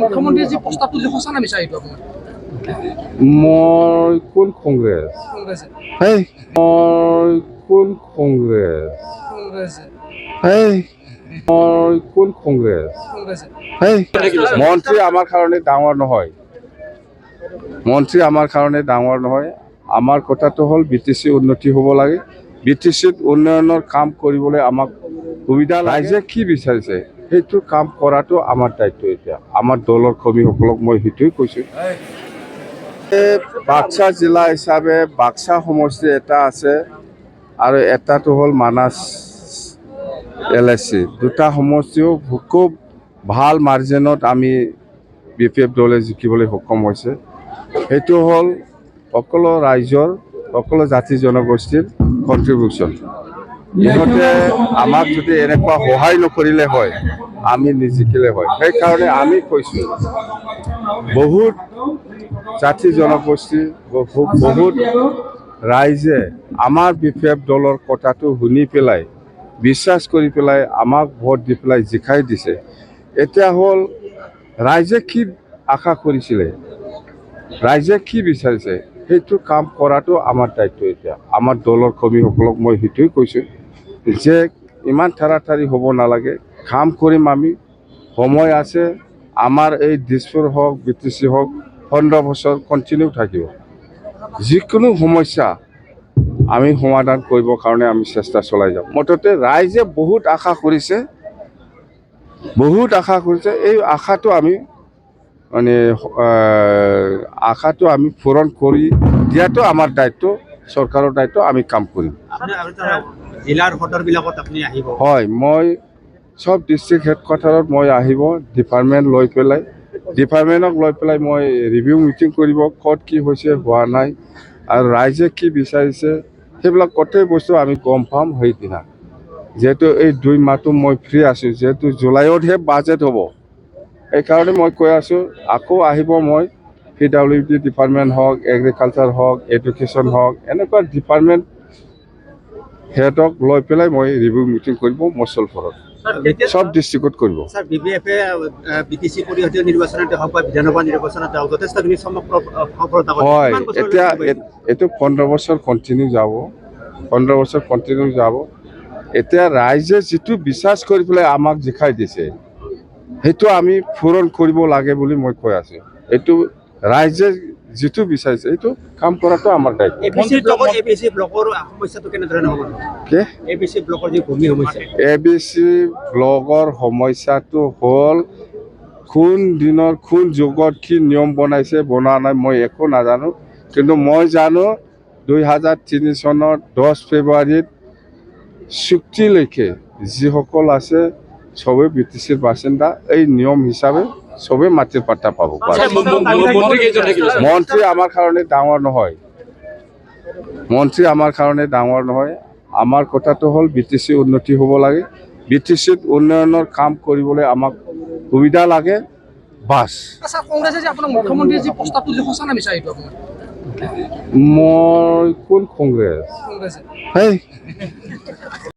মুখ্যমন্ত্ৰীয়ে যি প্ৰস্তাৱটো যে সঁচা না মিছা এইটো আপোনাৰ মই কোন কংগ্ৰেছ হেই মই কোন কংগ্ৰেছ হেই মই কোন কংগ্ৰেছ হেই মন্ত্ৰী আমাৰ কাৰণে ডাঙৰ নহয় মন্ত্ৰী আমাৰ কাৰণে ডাঙৰ নহয় আমাৰ কথাটো হ'ল বিটিচি উন্নতি হ'ব লাগে বিটিচিত উন্নয়নৰ কাম কৰিবলৈ আমাক সুবিধা ৰাইজে কি বিচাৰিছে সেইটো কাম কৰাটো আমাৰ দায়িত্ব এতিয়া আমাৰ দলৰ কৰ্মীসকলক মই সেইটোৱে কৈছোঁ বাক্সা জিলা হিচাপে বাক্সা সমষ্টি এটা আছে আৰু এটাটো হ'ল মানাস LIC দুটা সমষ্টিও খুব ভাল মাৰ্জিনত আমি BPF দলে জিকিবলৈ সক্ষম হৈছে সেইটো হ'ল সকলো ৰাইজৰ সকলো জাতি জনগোষ্ঠীৰ কণ্ট্ৰিবিউশ্যন ইহঁতে আমাক যদি এনেকুৱা সহায় নকৰিলে হয় আমি নিজিকিলে হয় সেইকাৰণে আমি কৈছোঁ বহুত জাতি জনগোষ্ঠী বহুত ৰাইজে আমাৰ BPF দলৰ কথাটো শুনি পেলাই বিশ্বাস কৰি পেলাই আমাক ভোট দি পেলাই জিকাই দিছে এতিয়া হ'ল ৰাইজে কি আশা কৰিছিলে ৰাইজে কি বিচাৰিছে সেইটো কাম কৰাটো আমাৰ দায়িত্ব এতিয়া আমাৰ দলৰ কৰ্মীসকলক মই সেইটোৱে কৈছোঁ যে ইমান ঠাৰাঠাৰি হ'ব নালাগে কাম কৰিম আমি সময় আছে আমাৰ এই দিছপুৰ হওক BTC হওক 15 বছৰ কণ্টিনিউ থাকিব যিকোনো সমস্যা আমি সমাধান কৰিবৰ কাৰণে আমি চেষ্টা চলাই যাম মুঠতে ৰাইজে বহুত আশা কৰিছে এই আশাটো আমি মানে আশাটো আমি পূৰণ কৰি দিয়াটো আমাৰ দায়িত্ব চৰকাৰৰ দায়িত্ব আমি কাম কৰিম জিলাৰ সদৰবিলাকত আপুনি আহিব হয় মই সব ডিষ্ট্ৰিক্ট হেডকোৱাৰ্টাৰত মই আহিব ডিপাৰ্টমেণ্ট লৈ পেলাই মই ৰিভিউ মিটিং কৰিব ক'ত কি হৈছে হোৱা নাই আৰু ৰাইজে কি বিচাৰিছে সেইবিলাক গোটেই বস্তু আমি গম পাম সেইদিনা যেহেতু এই 2 মাহটো মই ফ্ৰী আছোঁ যেহেতু জুলাইতহে বাজেট হ'ব এইকাৰণে মই কৈ আছোঁ আকৌ আহিব মই PWD ডিপাৰ্টমেণ্ট হওক এগ্ৰিকালচাৰ হওক এডুকেশ্যন হওক এনেকুৱা ডিপাৰ্টমেণ্ট হেডক লৈ পেলাই মই ৰিভিউ মিটিং কৰিব মুছলপুৰত সব ডিষ্ট্ৰিক্টত কৰিব স্যাৰ BPF-এ BTC পৰিষদীয় নিৰ্বাচনতে হওক বা বিধানসভা নিৰ্বাচনতে হওক যথেষ্টখিনি সফলতা হয় এতিয়া এইটো 15 বছৰ কণ্টিনিউ যাব এতিয়া ৰাইজে যিটো বিশ্বাস কৰি পেলাই আমাক জিকাই দিছে সেইটো আমি পূৰণ কৰিব লাগে বুলি মই কৈ আছোঁ এইটো ৰাইজে যিটো বিচাৰিছে এইটো কাম কৰাটো আমাৰ দায়িত্ব ABC ব্লকৰ সমস্যাটো কেনেধৰণে হ'ব ABC ব্লকৰ যি ভূমি সমস্যা ABC ব্লকৰ সমস্যাটো হ'ল কোন দিনৰ কোন যুগত কি নিয়ম বনোৱা নাই মই একো নাজানো কিন্তু মই জানো 2003 চনৰ 10 ফেব্ৰুৱাৰীত চুক্তিলৈকে যিসকল আছে সবে BTCৰ বাসিন্দা এই নিয়ম হিচাপে সবে মাটিৰ পাট্টা পাব মন্ত্ৰী আমাৰ কাৰণে ডাঙৰ নহয় আমাৰ কথাটো হ'ল BTC উন্নতি হ'ব লাগে BTCত উন্নয়নৰ কাম কৰিবলৈ আমাক সুবিধা লাগে বাস কংগ্ৰেছে যে আপোনাৰ মুখ্যমন্ত্ৰীয়ে যি প্ৰস্তাৱটো যে সঁচা না মিছা এইটো আপোনাৰ মই কোন কংগ্ৰেছ হেই